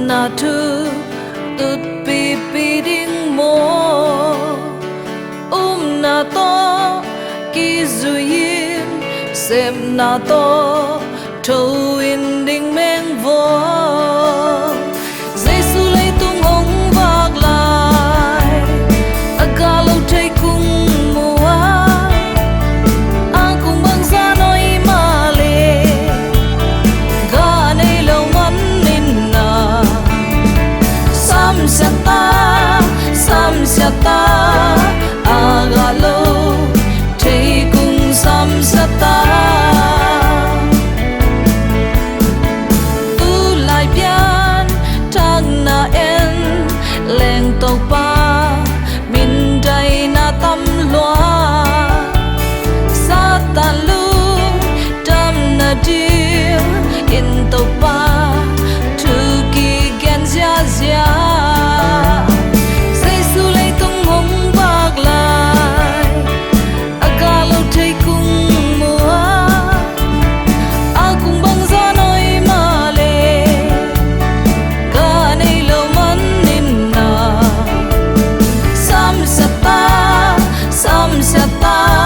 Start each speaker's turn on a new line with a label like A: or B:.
A: natu tut pi ding mo na to ki zuyin sem na to to in ding meng vo Giêsu lấy tung hồng vác lại agalo thấy cung mùa ang cùng băng ra nói mà lệ ga này lâu ngắn nên na sam sa ta agalo thấy cung sam sa ta tàu pa min day na tâm loa sa ta lu đam na dia in tàu pa tu ki gen zia zia Giêsu lấy tung hồng vác lại agalo thấy cung mùa a cùng băng ra nói mà lệ ga này lâu mắn Sam sa ta